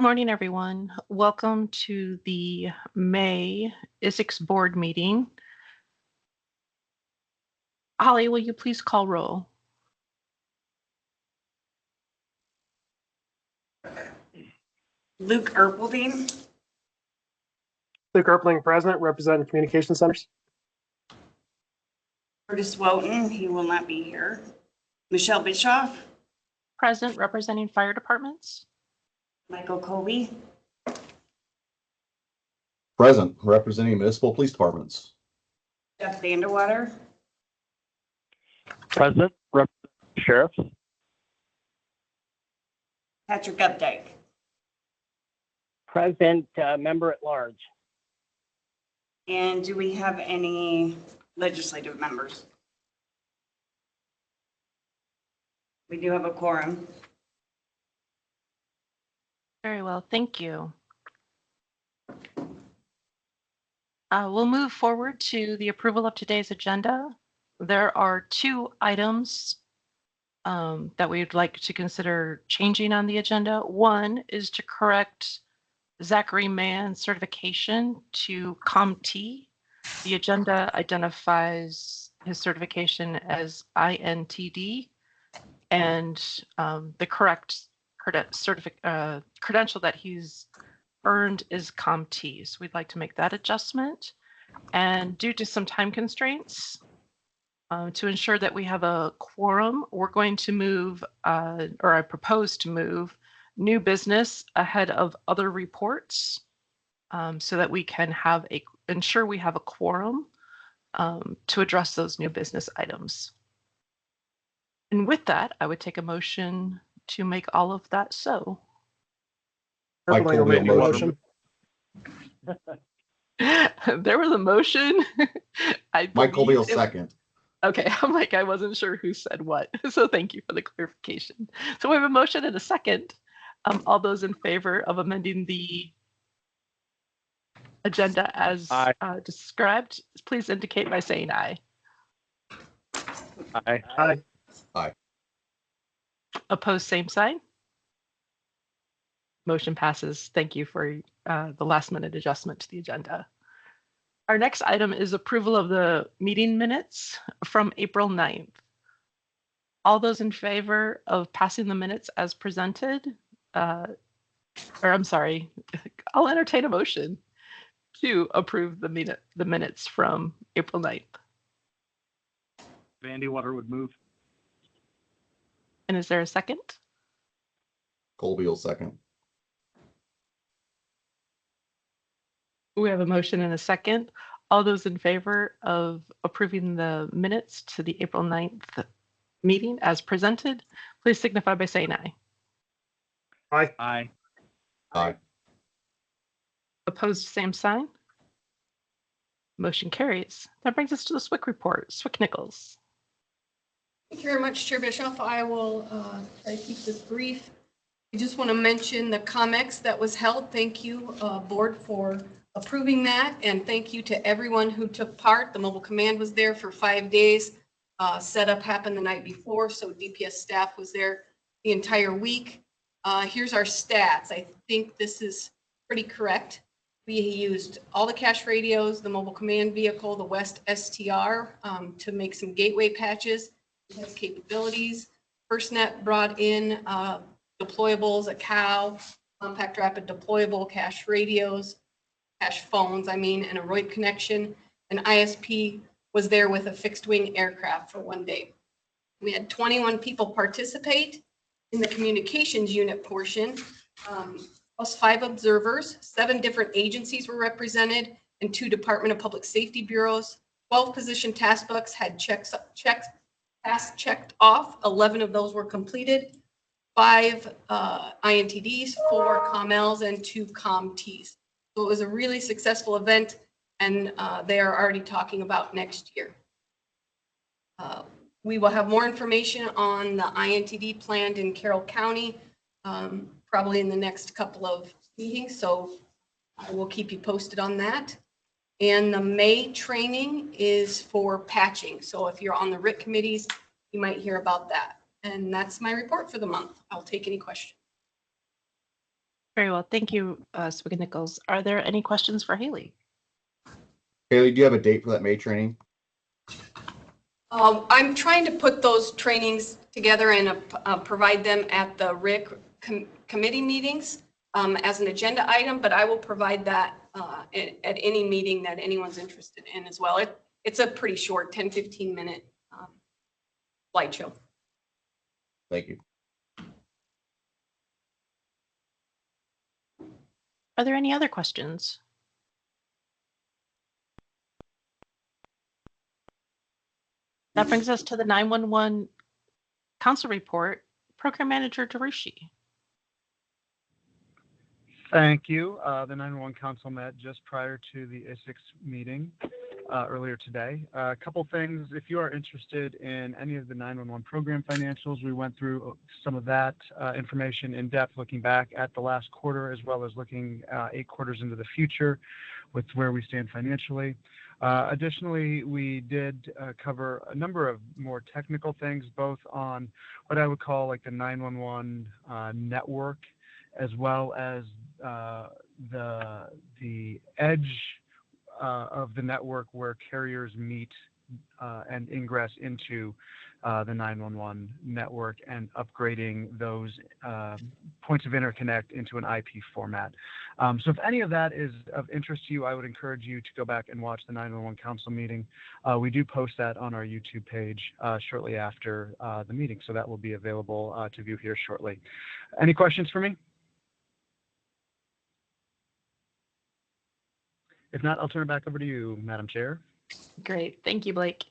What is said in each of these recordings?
Morning, everyone. Welcome to the May ISICSB board meeting. Holly, will you please call roll? Luke Erpelding. Luke Erpelding, President, representing Communication Centers. Curtis Woughton, he will not be here. Michelle Bischoff. Present, representing fire departments. Michael Colby. Present, representing municipal police departments. Jeff Vanderwater. Present, representing sheriffs. Patrick Updike. Present, member at large. And do we have any legislative members? We do have a quorum. Very well, thank you. We'll move forward to the approval of today's agenda. There are two items that we'd like to consider changing on the agenda. One is to correct Zachary Mann's certification to ComT. The agenda identifies his certification as INTD, and the correct credential that he's earned is ComT. So we'd like to make that adjustment. And due to some time constraints, to ensure that we have a quorum, we're going to move, or I propose to move, new business ahead of other reports, so that we can ensure we have a quorum to address those new business items. And with that, I would take a motion to make all of that so. Erpelding will make the motion. There was a motion. Mike Colby will second. Okay, I'm like, I wasn't sure who said what. So thank you for the clarification. So we have a motion and a second. All those in favor of amending the agenda as described, please indicate by saying aye. Aye. Aye. Aye. Opposed, same sign. Motion passes. Thank you for the last minute adjustment to the agenda. Our next item is approval of the meeting minutes from April 9th. All those in favor of passing the minutes as presented, or I'm sorry, I'll entertain a motion to approve the minutes from April 9th. Vanderwater would move. And is there a second? Colby will second. We have a motion and a second. All those in favor of approving the minutes to the April 9th meeting as presented, please signify by saying aye. Aye. Aye. Aye. Opposed, same sign. Motion carries. That brings us to the SWIC report. SWIC Nichols. Thank you very much, Chair Bischoff. I will try to keep this brief. I just want to mention the COMEX that was held. Thank you, board, for approving that. And thank you to everyone who took part. The mobile command was there for 5 days. Setup happened the night before, so DPS staff was there the entire week. Here's our stats. I think this is pretty correct. We used all the cache radios, the mobile command vehicle, the West STR to make some gateway patches. It has capabilities. FirstNet brought in deployables, a COW, compact rapid deployable, cache radios, cache phones, and a ROID connection. And ISP was there with a fixed wing aircraft for 1 day. We had 21 people participate in the communications unit portion, plus 5 observers. 7 different agencies were represented and 2 Department of Public Safety bureaus. 12 position task books had tasks checked off. 11 of those were completed. 5 INTDs, 4 ComLs, and 2 ComTs. So it was a really successful event, and they are already talking about next year. We will have more information on the INTD planned in Carroll County, probably in the next couple of meetings, so I will keep you posted on that. And the May training is for patching. So if you're on the RIT committees, you might hear about that. And that's my report for the month. I'll take any questions. Very well. Thank you, Swiggy Nichols. Are there any questions for Haley? Haley, do you have a date for that May training? I'm trying to put those trainings together and provide them at the RIC committee meetings as an agenda item, but I will provide that at any meeting that anyone's interested in as well. It's a pretty short 10, 15-minute slideshow. Thank you. Are there any other questions? That brings us to the 911 Council Report. Program Manager Darushi. Thank you. The 911 Council met just prior to the ISICSB meeting earlier today. A couple things. If you are interested in any of the 911 program financials, we went through some of that information in depth, looking back at the last quarter, as well as looking 8 quarters into the future with where we stand financially. Additionally, we did cover a number of more technical things, both on what I would call like the 911 network, as well as the edge of the network where carriers meet and ingress into the 911 network, and upgrading those points of interconnect into an IP format. So if any of that is of interest to you, I would encourage you to go back and watch the 911 Council meeting. We do post that on our YouTube page shortly after the meeting, so that will be available to view here shortly. Any questions for me? If not, I'll turn it back over to you, Madam Chair. Great. Thank you, Blake.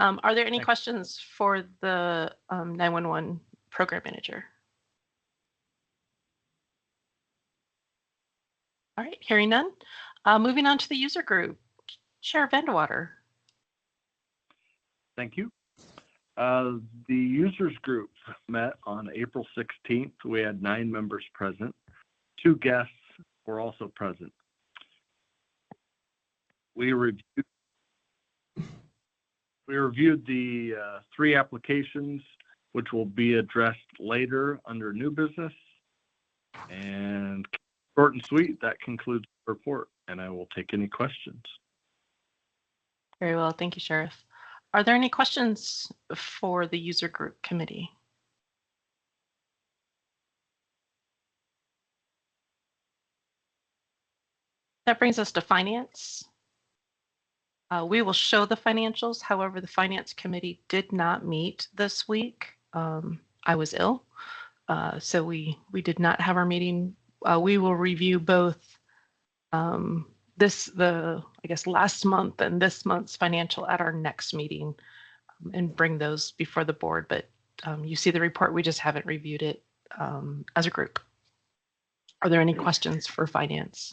Are there any Thanks. questions for the 911 Program Manager? All right, hearing none. Moving on to the user group. Chair Vandewater. Thank you. The users group met on April 16th. We had 9 members present. 2 guests were also present. We reviewed the 3 applications, which will be addressed later under new business. And short and sweet, that concludes the report, and I will take any questions. Very well, thank you, Sheriff. Are there any questions for the user group committee? That brings us to finance. We will show the financials. However, the finance committee did not meet this week. I was ill, so we did not have our meeting. We will review both last month and this month's financial at our next meeting and bring those before the board. But you see the report, we just haven't reviewed it as a group. Are there any questions for finance?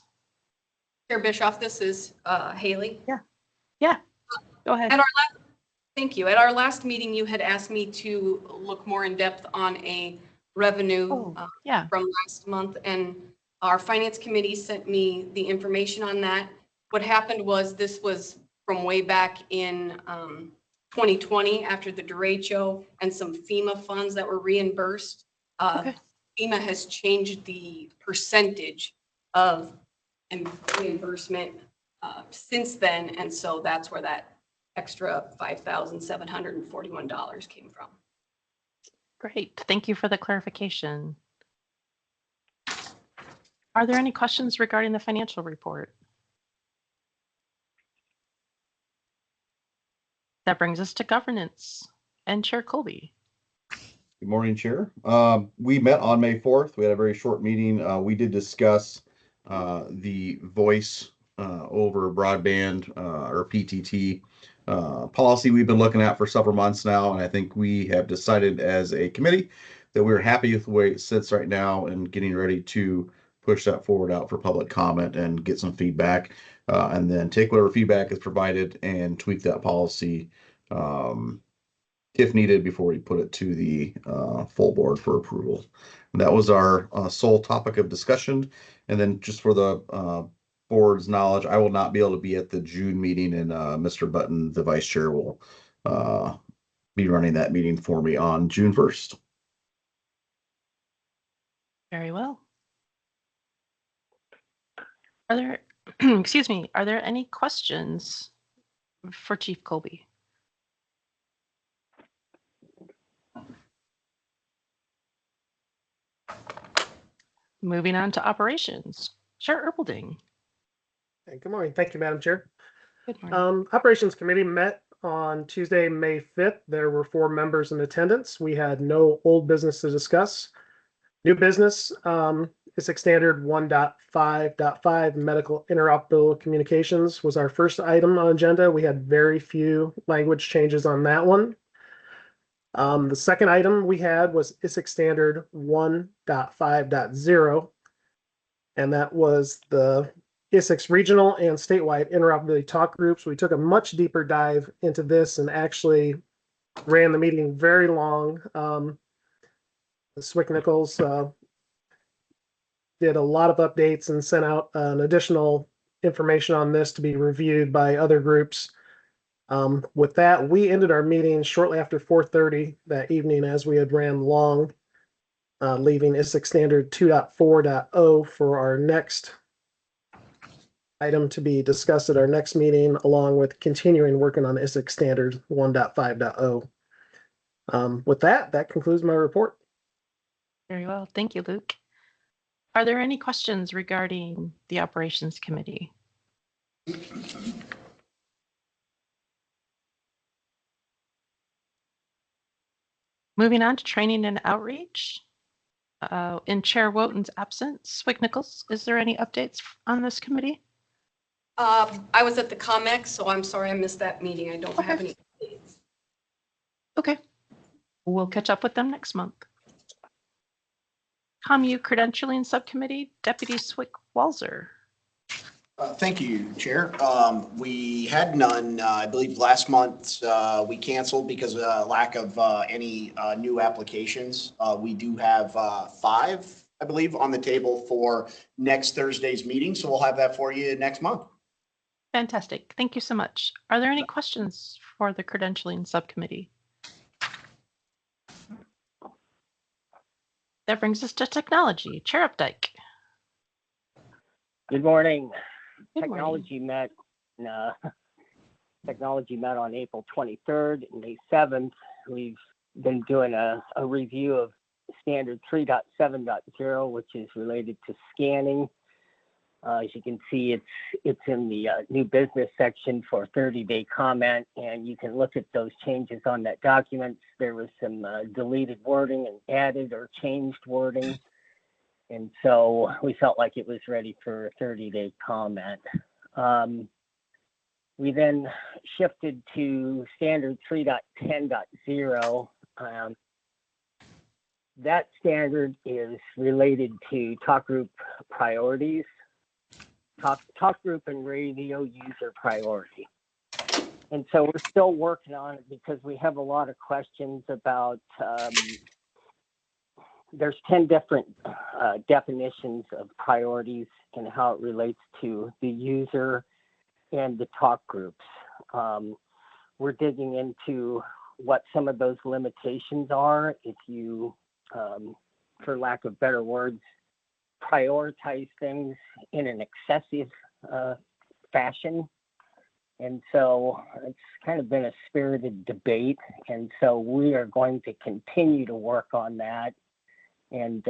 Chair Bischoff, this is Haley. Yeah, go ahead. Thank you. At our last meeting, you had asked me to look more in depth on a revenue from last month, and our finance committee sent me the information on that. What happened was this was from way back in 2020 after the derecho and some FEMA funds that were reimbursed. Okay. FEMA has changed the percentage of reimbursement since then, and so that's where that extra $5,741 came from. Great, thank you for the clarification. Are there any questions regarding the financial report? That brings us to governance and Chair Colby. Good morning, Chair. We met on May 4th. We had a very short meeting. We did discuss the voice over broadband or PTT policy we've been looking at for several months now, and I think we have decided as a committee that we're happy with the way it sits right now and getting ready to push that forward out for public comment and get some feedback, and then take whatever feedback is provided and tweak that policy if needed before we put it to the full board for approval. And that was our sole topic of discussion. And then just for the board's knowledge, I will not be able to be at the June meeting, and Mr. Button, the vice chair, will be running that meeting for me on June 1st. Very well. Are there, excuse me, are there any questions for Chief Colby? Moving on to operations. Chair Erpelding. Hey, good morning. Thank you, Madam Chair. Good morning. Operations Committee met on Tuesday, May 5th. There were 4 members in attendance. We had no old business to discuss. New business, ISIC Standard 1.5.5 Medical Interoperable Communications was our first item on agenda. We had very few language changes on that one. The second item we had was ISIC Standard 1.5.0, and that was the ISICS regional and statewide interoperability talk groups. We took a much deeper dive into this and actually ran the meeting very long. The Nichols did a lot of updates and sent out an additional information on this to be reviewed by other groups. With that, we ended our meeting shortly after 4:30 that evening as we had ran long, leaving ISIC Standard 2.4.0 for our next item to be discussed at our next meeting, along with continuing working on ISIC Standard 1.5.0. With that concludes my report. Very well. Thank you, Luke. Are there any questions regarding the Operations Committee? Moving on to training and outreach. In Chair Wotan's absence, Nichols, is there any updates on this committee? I was at the COMEX, so I'm sorry I missed that meeting. I don't have any updates. Okay. We'll catch up with them next month. ComU Credentialing Subcommittee, Deputy Swick Walzer. Thank you, Chair. We had none. I believe last month we canceled because of lack of any new applications. We do have 5, I believe, on the table for next Thursday's meeting. So we'll have that for you next month. Fantastic. Thank you so much. Are there any questions for the Credentialing Subcommittee? That brings us to technology. Chair Updike. Good morning. Good Technology met on April 23rd and May 7th. We've been doing a review of standard 3.7.0, which is related to scanning. As you can see, it's in the new business section for 30-day comment, and you can look at those changes on that document. There was some deleted wording and added or changed wording. And so we felt like it was ready for a 30-day comment. We then shifted to standard 3.10.0. That standard is related to talk group priorities, talk group and radio user priority. And so we're still working on it because we have a lot of questions about there's 10 different definitions of priorities and how it relates to the user and the talk groups. We're digging into what some of those limitations are if you, for lack of better words, prioritize things in an excessive fashion. And so it's kind of been a spirited debate. And so we are going to continue to work on that. And,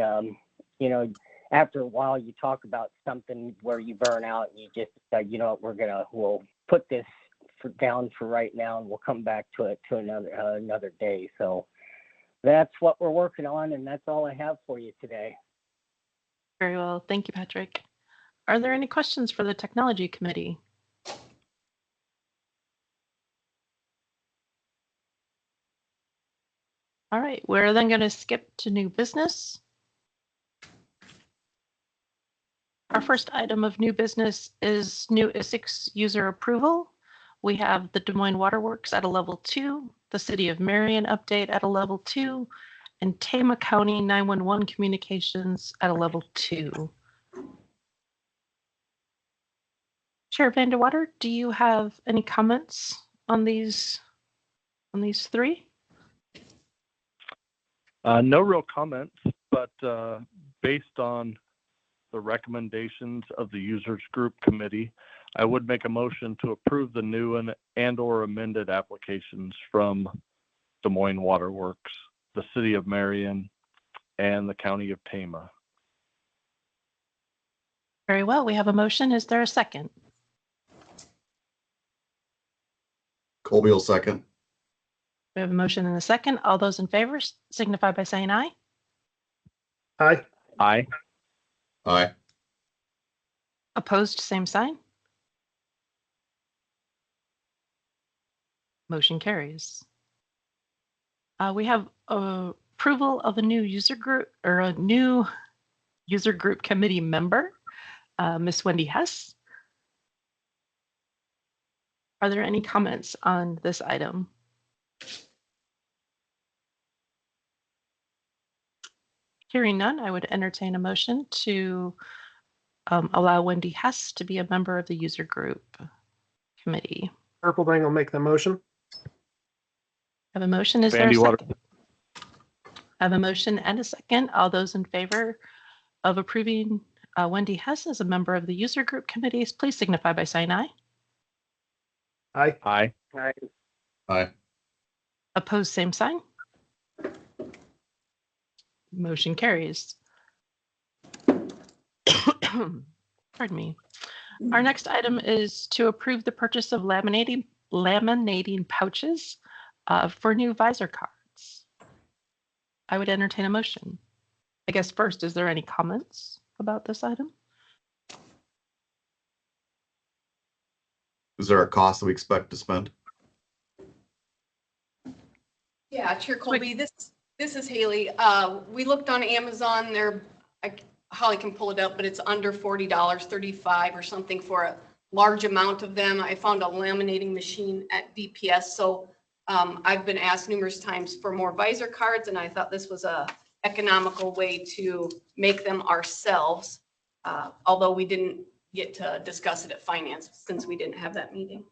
after a while, you talk about something where you burn out and you just decide, you know what, we'll put this down for right now and we'll come back to it to another day. So that's what we're working on, and that's all I have for you today. Very well. Thank you, Patrick. Are there any questions for the Technology Committee? All right, we're then going to skip to new business. Our first item of new business is new ISICS user approval. We have the Des Moines Waterworks at a level 2, the City of Marion update at a level 2, and Tama County 911 communications at a level 2. Chair Vandewater, do you have any comments on these 3? No real comments, but based on the recommendations of the users group committee, I would make a motion to approve the new and or amended applications from Des Moines Waterworks, the City of Marion, and the County of Tama. Very well. We have a motion. Is there a second? Colby will second. We have a motion and a second. All those in favor signify by saying aye. Aye. Aye. Aye. Opposed, same sign. Motion carries. We have approval of a new user group or a new user group committee member, Miss Wendy Hess. Are there any comments on this item? Hearing none, I would entertain a motion to allow Wendy Hess to be a member of the user group committee. Purplebank will make the motion. I have a motion. Is there a Bandy Water. second? I have a motion and a second. All those in favor of approving Wendy Hess as a member of the user group committees, please signify by saying aye. Aye. Aye. Aye. Opposed, same sign. Motion carries. Pardon me. Our next item is to approve the purchase of laminating pouches for new visor cards. I would entertain a motion. I guess first, is there any comments about this item? Is there a cost that we expect to spend? Yeah, Chair Colby, this is Haley. We looked on Amazon. Holly can pull it up, but it's under $40, $35 or something for a large amount of them. I found a laminating machine at DPS. So I've been asked numerous times for more visor cards, and I thought this was a economical way to make them ourselves. Although we didn't get to discuss it at finance since we didn't have that meeting.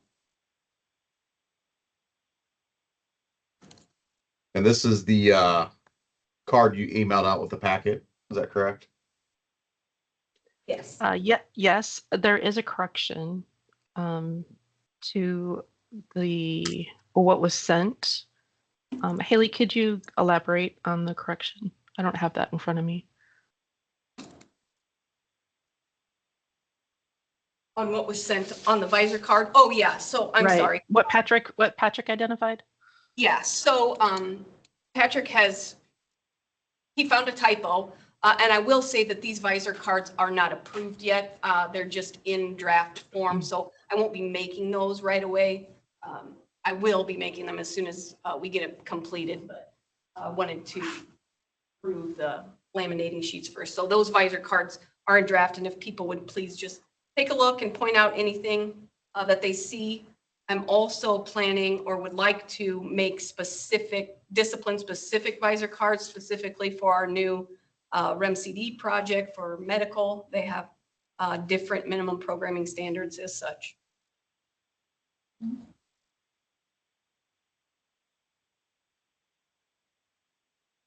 And this is the card you emailed out with the packet. Is that correct? Yes. Yes, there is a correction to what was sent. Haley, could you elaborate on the correction? I don't have that in front of me. On what was sent on the visor card? Oh, yeah. So I'm sorry. What Patrick identified? Yeah. So Patrick he found a typo. And I will say that these visor cards are not approved yet. They're just in draft form. So I won't be making those right away. I will be making them as soon as we get it completed, but I wanted to approve the laminating sheets first. So those visor cards are in draft. And if people would please just take a look and point out anything that they see. I'm also planning or would like to make discipline-specific visor cards specifically for our new REMCD project for medical. They have different minimum programming standards as such.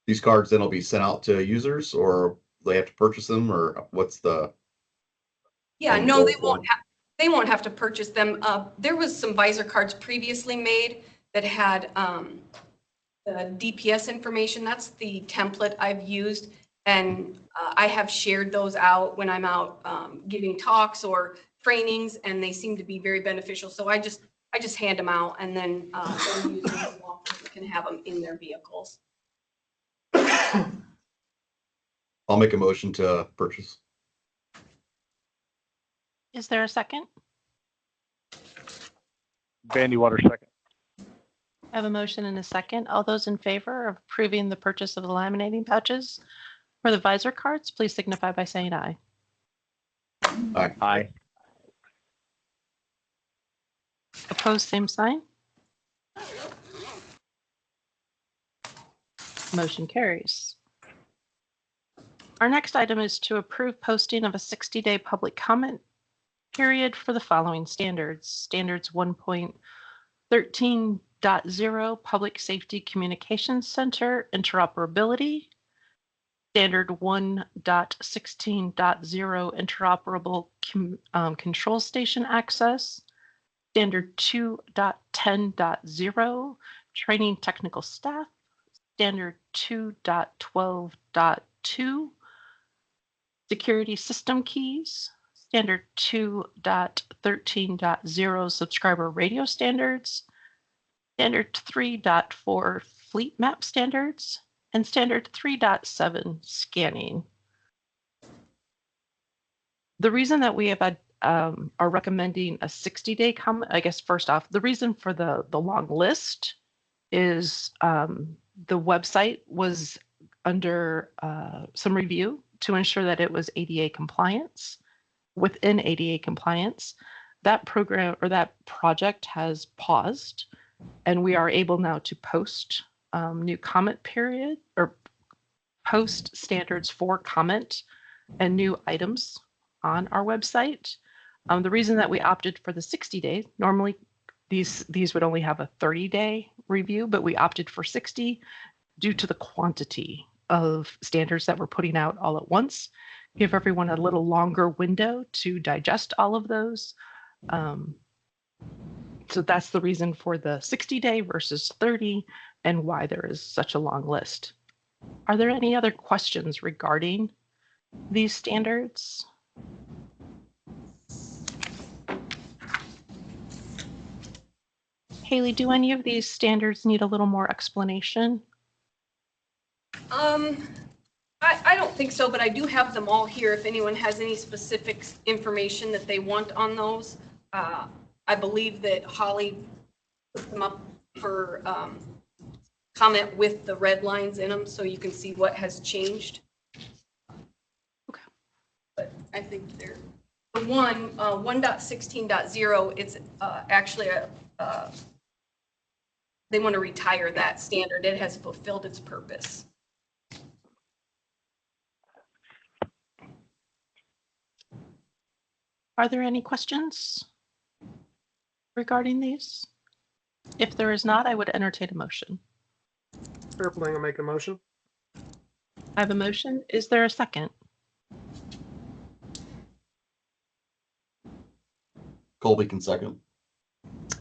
These cards then will be sent out to users, or they have to purchase them, or what's the? Yeah, no, they won't have to purchase them. There was some visor cards previously made that had the DPS information. That's the template I've used. And I have shared those out when I'm out giving talks or trainings, and they seem to be very beneficial. So I just hand them out, and then users can have them in their vehicles. I'll make a motion to purchase. Is there a second? Bandy Water second. I have a motion and a second. All those in favor of approving the purchase of the laminating pouches for the visor cards, please signify by saying aye. Aye. Aye. Opposed, same sign. Motion carries. Our next item is to approve posting of a 60-day public comment period for the following standards. Standards 1.13.0 Public Safety Communications Center interoperability. Standard 1.16.0 interoperable control station access. Standard 2.10.0 training technical staff. Standard 2.12.2 security system keys. Standard 2.13.0 subscriber radio standards. Standard 3.4 fleet map standards, and Standard 3.7 scanning. The reason that we have are recommending a 60-day comment, I guess first off, the reason for the long list is the website was under some review to ensure that it was ADA compliance. Within ADA compliance, that program or that project has paused, and we are able now to post new comment period or post standards for comment and new items on our website. The reason that we opted for the 60 days, normally these would only have a 30-day review, but we opted for 60 due to the quantity of standards that we're putting out all at once. Give everyone a little longer window to digest all of those. So that's the reason for the 60-day versus 30 and why there is such a long list. Are there any other questions regarding these standards? Haley, do any of these standards need a little more explanation? I don't think so, but I do have them all here if anyone has any specific information that they want on those. I believe that Holly put them up for comment with the red lines in them so you can see what has changed. Okay. But I think they're the 1.16.0, it's actually they want to retire that standard. It has fulfilled its purpose. Are there any questions regarding these? If there is not, I would entertain a motion. Erpling will make a motion. I have a motion. Is there a second? Colby can second.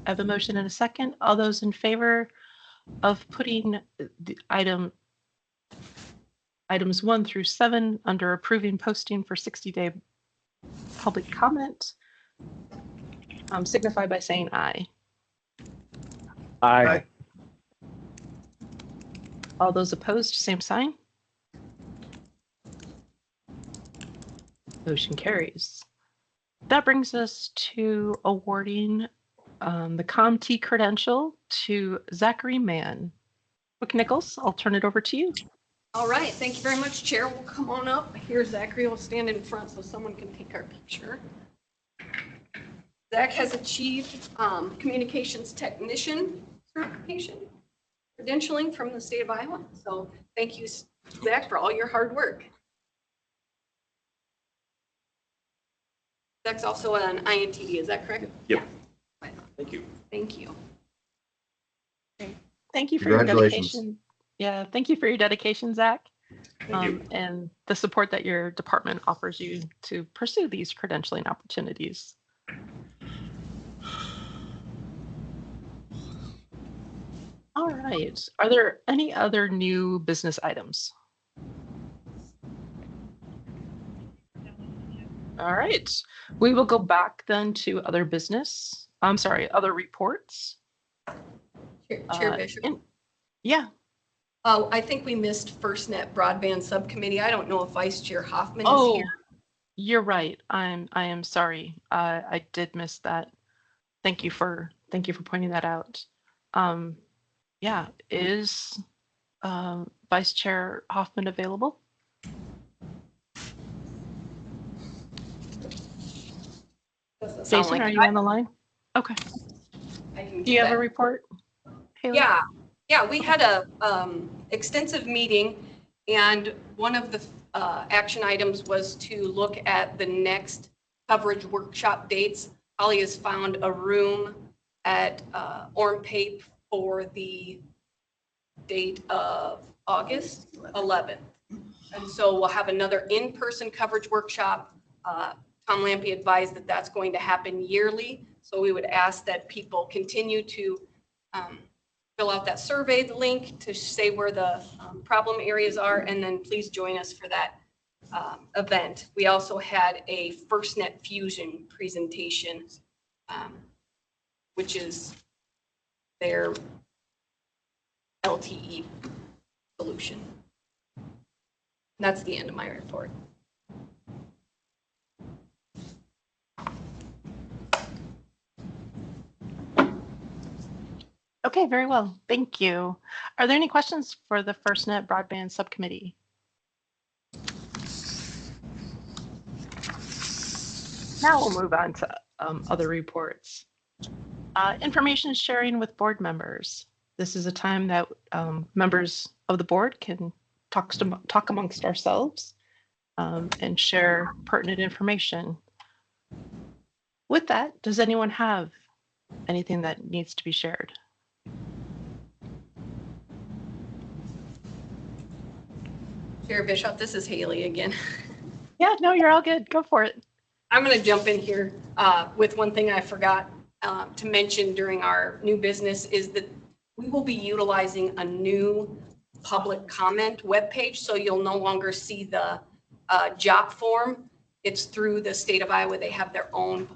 I have a motion and a second. All those in favor of putting the items 1 through 7 under approving posting for 60-day public comment, signify by saying aye. Aye. All those opposed, same sign. Motion carries. That brings us to awarding the CompT credential to Zachary Mann. McNichols, I'll turn it over to you. All right, thank you very much, Chair. We'll come on up. Here, Zachary will stand in front so someone can take our picture. Zach has achieved communications technician certification, credentialing from the state of Iowa. So thank you, Zach, for all your hard work. Zach's also an INTD, is that correct? Yep. Thank you. Thank you. Thank you for your dedication. Yeah, thank you for your dedication, Zach, and the support that your department offers you to pursue these credentialing opportunities. All right. Are there any other new business items? All right. We will go back then to other business. I'm sorry, other reports. Chair Bishop. Yeah. Oh, I think we missed FirstNet Broadband Subcommittee. I don't know if Vice Chair Hoffman is here. You're right. I am sorry. I did miss that. Thank you for pointing that out. Yeah, is Vice Chair Hoffman available? Jason, are you on the line? Okay. Do you have a report, Haley? Yeah, we had a extensive meeting, and one of the action items was to look at the next coverage workshop dates. Holly has found a room at Orm Pape for the date of August 11th. And so we'll have another in-person coverage workshop. Tom Lampy advised that that's going to happen yearly. So we would ask that people continue to fill out that survey link to say where the problem areas are, and then please join us for that event. We also had a FirstNet Fusion presentation, which is their LTE solution. That's the end of my report. Okay, very well. Thank you. Are there any questions for the FirstNet Broadband Subcommittee? Now we'll move on to other reports. Information sharing with board members. This is a time that members of the board can talk amongst ourselves and share pertinent information. With that, does anyone have anything that needs to be shared? Chair Bishop, this is Haley again. Yeah, no, you're all good. Go for it. I'm going to jump in here with one thing I forgot to mention during our new business is that we will be utilizing a new public comment webpage. So you'll no longer see the job form. It's through the state of Iowa. They have their own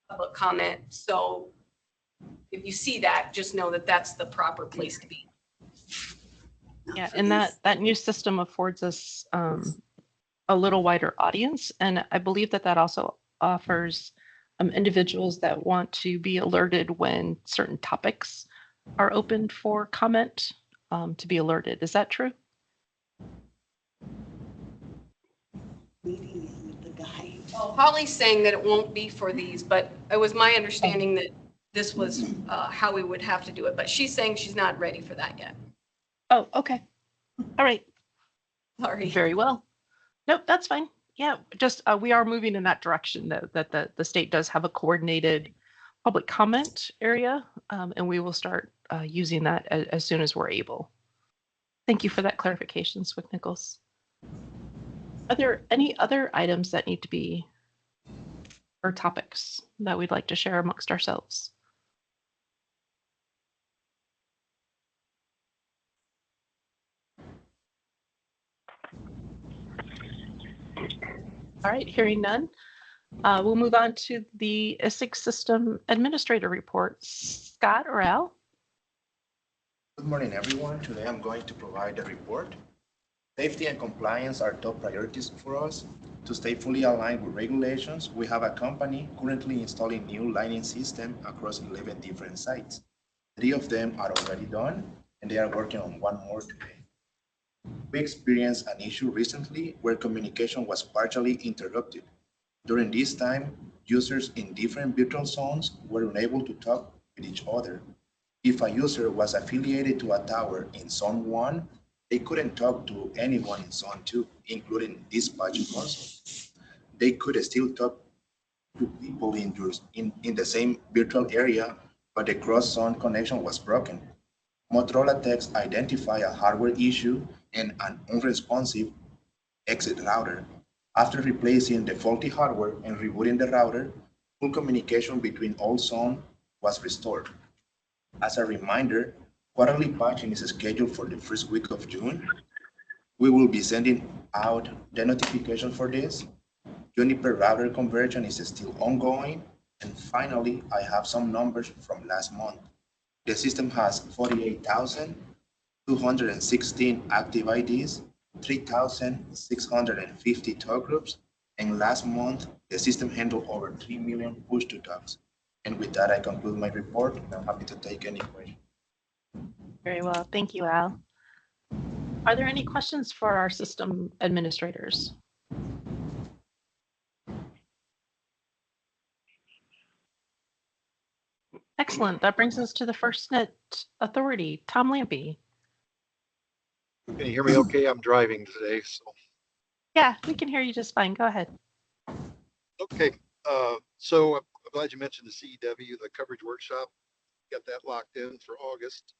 public comment. So if you see that, just know that that's the proper place to be. Yeah, and that new system affords us a little wider audience, and I believe that also offers individuals that want to be alerted when certain topics are opened for comment to be alerted. Is that true? Meeting with the guy. Well, Holly's saying that it won't be for these, but it was my understanding that this was how we would have to do it. But she's saying she's not ready for that yet. Oh, okay. All right. Sorry. Very well. Nope, that's fine. Yeah, just we are moving in that direction, though, that the state does have a coordinated public comment area, and we will start using that as soon as we're able. Thank you for that clarification, Swick Nichols. Are there any other items that need to be, or topics that we'd like to share amongst ourselves? All right, hearing none, we'll move on to the ISICSB System Administrator report. Scott or Al? Good morning, everyone. Today I'm going to provide a report. Safety and compliance are top priorities for us. To stay fully aligned with regulations, we have a company currently installing new lighting system across 11 different sites. 3 of them are already done, and they are working on 1 more today. We experienced an issue recently where communication was partially interrupted. During this time, users in different virtual zones were unable to talk with each other. If a user was affiliated to a tower in Zone 1, they couldn't talk to anyone in Zone 2, including dispatch console. They could still talk to people in the same virtual area, but the cross-zone connection was broken. Motorola Techs identified a hardware issue and an unresponsive exit router. After replacing the faulty hardware and rebooting the router, full communication between all zones was restored. As a reminder, quarterly patching is scheduled for the first week of June. We will be sending out the notification for this. Juniper router conversion is still ongoing. And finally, I have some numbers from last month. The system has 48,216 active IDs, 3,650 talk groups, and last month, the system handled over 3 million push-to-talks. And with that, I conclude my report, and I'm happy to take any questions. Very well. Thank you, Al. Are there any questions for our system administrators? Excellent. That brings us to the FirstNet Authority. Tom Lampy. Can you hear me okay? I'm driving today, so. Yeah, we can hear you just fine. Go ahead. Okay, so I'm glad you mentioned the CEW, the coverage workshop. Got that locked in for August.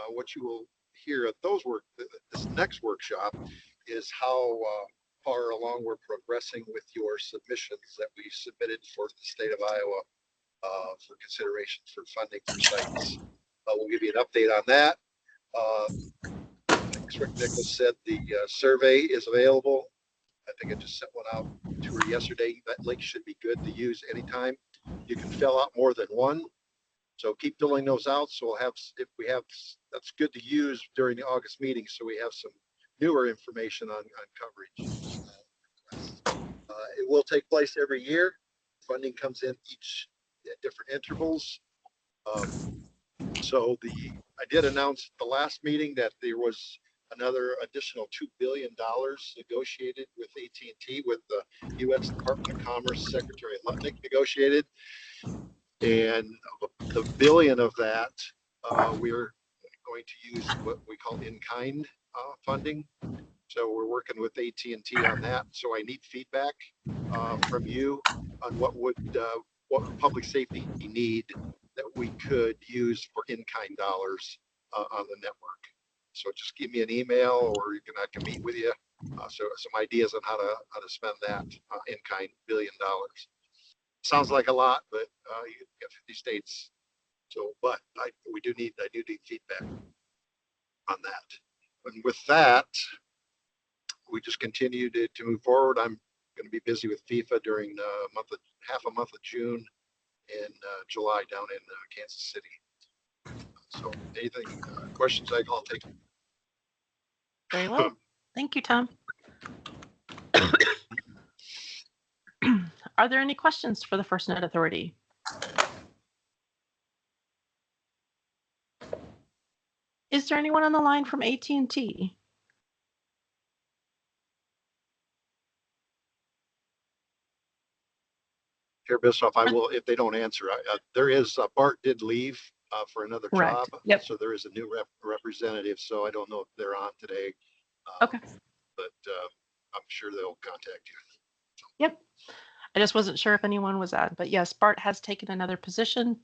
What you will hear at this next workshop is how far along we're progressing with your submissions that we submitted for the state of Iowa for consideration for funding for sites. We'll give you an update on that. As Rick Nichols said, the survey is available. I think I just sent one out to her yesterday. That link should be good to use anytime. You can fill out more than one. So keep filling those out. So we'll have, if we have, that's good to use during the August meeting. So we have some newer information on coverage. It will take place every year. Funding comes in each at different intervals. So I did announce at the last meeting that there was another additional $2 billion negotiated with AT&T, with the U.S. Department of Commerce Secretary Lutnick negotiated. And the billion of that, we're going to use what we call in-kind funding. So we're working with AT&T on that. So I need feedback from you on what public safety need that we could use for in-kind dollars on the network. So just give me an email, or I can meet with you. So some ideas on how to spend that in-kind $1 billion. Sounds like a lot, but you got 50 states. So, but I do need feedback on that. And with that, we just continue to move forward. I'm going to be busy with FIFA during half a month of June and July down in Kansas City. So anything, questions, I'll take. Very well. Thank you, Tom. Are there any questions for the FirstNet Authority? Is there anyone on the line from AT&T? Chair Bischoff, I will, if they don't answer, there is, Bart did leave for another job. Yep. So there is a new representative. So I don't know if they're on today. Okay. But I'm sure they'll contact you. Yep. I just wasn't sure if anyone was on, but yes, Bart has taken another position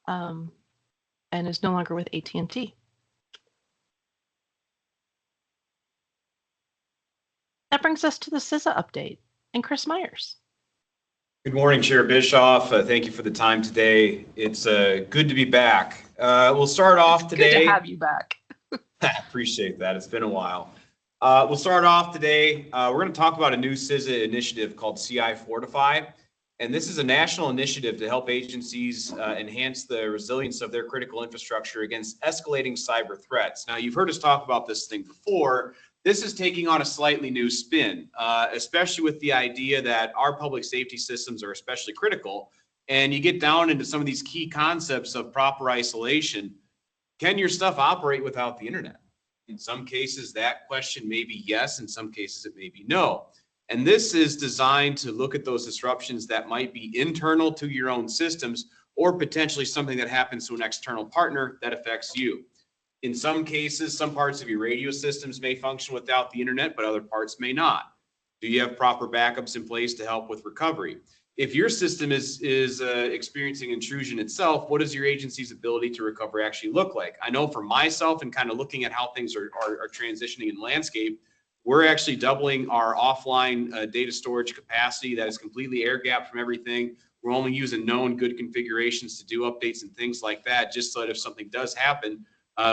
and is no longer with AT&T. That brings us to the CISA update and Chris Myers. Good morning, Chair Bischoff. Thank you for the time today. It's good to be back. We'll start off today. Good to have you back. Appreciate that. It's been a while. We'll start off today. We're going to talk about a new CISA initiative called CI Fortify. And this is a national initiative to help agencies enhance the resilience of their critical infrastructure against escalating cyber threats. Now, you've heard us talk about this thing before. This is taking on a slightly new spin, especially with the idea that our public safety systems are especially critical. And you get down into some of these key concepts of proper isolation. Can your stuff operate without the internet? In some cases, that question may be yes. In some cases, it may be no. And this is designed to look at those disruptions that might be internal to your own systems, or potentially something that happens to an external partner that affects you. In some cases, some parts of your radio systems may function without the internet, but other parts may not. Do you have proper backups in place to help with recovery? If your system is experiencing intrusion itself, what does your agency's ability to recover actually look like? I know for myself, and kind of looking at how things are transitioning in the landscape, we're actually doubling our offline data storage capacity that is completely air gapped from everything. We're only using known good configurations to do updates and things like that, just so that if something does happen,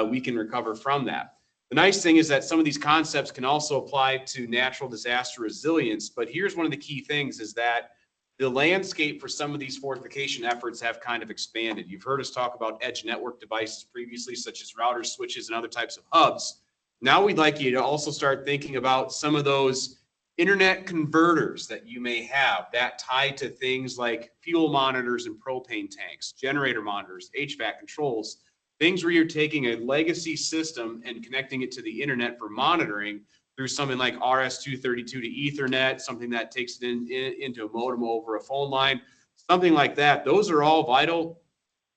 we can recover from that. The nice thing is that some of these concepts can also apply to natural disaster resilience, but here's one of the key things is that the landscape for some of these fortification efforts have kind of expanded. You've heard us talk about edge network devices previously, such as routers, switches, and other types of hubs. Now we'd like you to also start thinking about some of those internet converters that you may have that tie to things like fuel monitors and propane tanks, generator monitors, HVAC controls, things where you're taking a legacy system and connecting it to the internet for monitoring through something like RS-232 to Ethernet, something that takes it into a modem over a phone line, something like that. Those are all vital,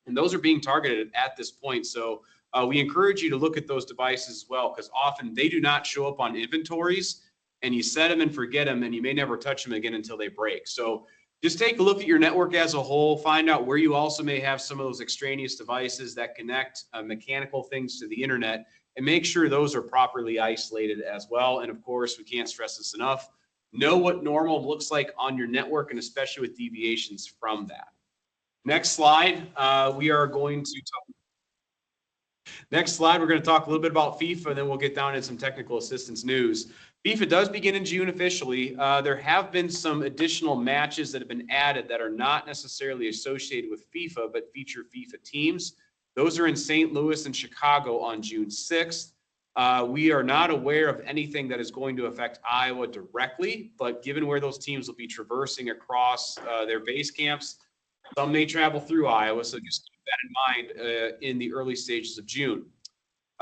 and those are being targeted at this point. So we encourage you to look at those devices as well, because often they do not show up on inventories, and you set them and forget them, and you may never touch them again until they break. So just take a look at your network as a whole, find out where you also may have some of those extraneous devices that connect mechanical things to the internet, and make sure those are properly isolated as well. And of course, we can't stress this enough. Know what normal looks like on your network, and especially with deviations from that. Next slide, we're going to talk a little bit about FIFA, and then we'll get down into some technical assistance news. FIFA does begin in June officially. There have been some additional matches that have been added that are not necessarily associated with FIFA, but feature FIFA teams. Those are in St. Louis and Chicago on June 6th. We are not aware of anything that is going to affect Iowa directly, but given where those teams will be traversing across their base camps, some may travel through Iowa, so just keep that in mind in the early stages of June.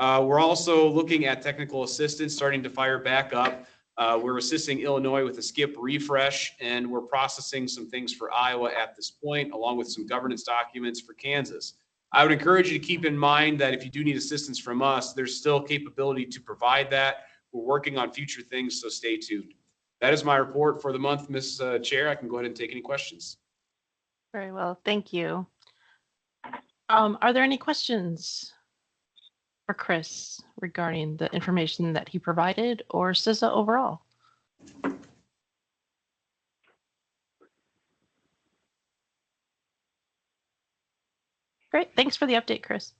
We're also looking at technical assistance starting to fire back up. We're assisting Illinois with a skip refresh, and we're processing some things for Iowa at this point, along with some governance documents for Kansas. I would encourage you to keep in mind that if you do need assistance from us, there's still capability to provide that. We're working on future things, so stay tuned. That is my report for the month, Ms. Chair. I can go ahead and take any questions. Very well, thank you. Are there any questions for Chris regarding the information that he provided or CISA overall? Great, thanks for the update, Chris.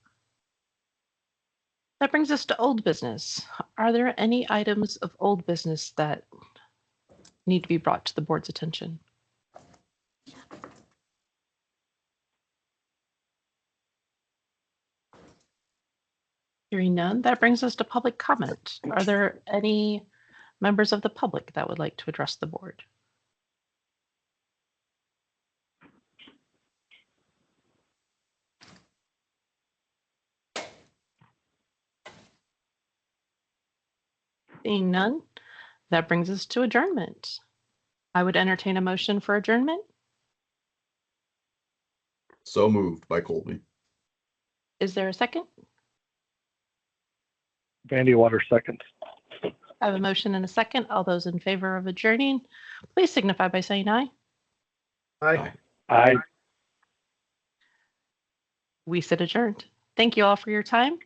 That brings us to old business. Are there any items of old business that need to be brought to the board's attention? Hearing none, that brings us to public comment. Are there any members of the public that would like to address the board? Seeing none, that brings us to adjournment. I would entertain a motion for adjournment. So moved by Colby. Is there a second? Vandy Water seconds. I have a motion and a second. All those in favor of adjourning, please signify by saying aye. Aye. Aye. We sit adjourned. Thank you all for your time.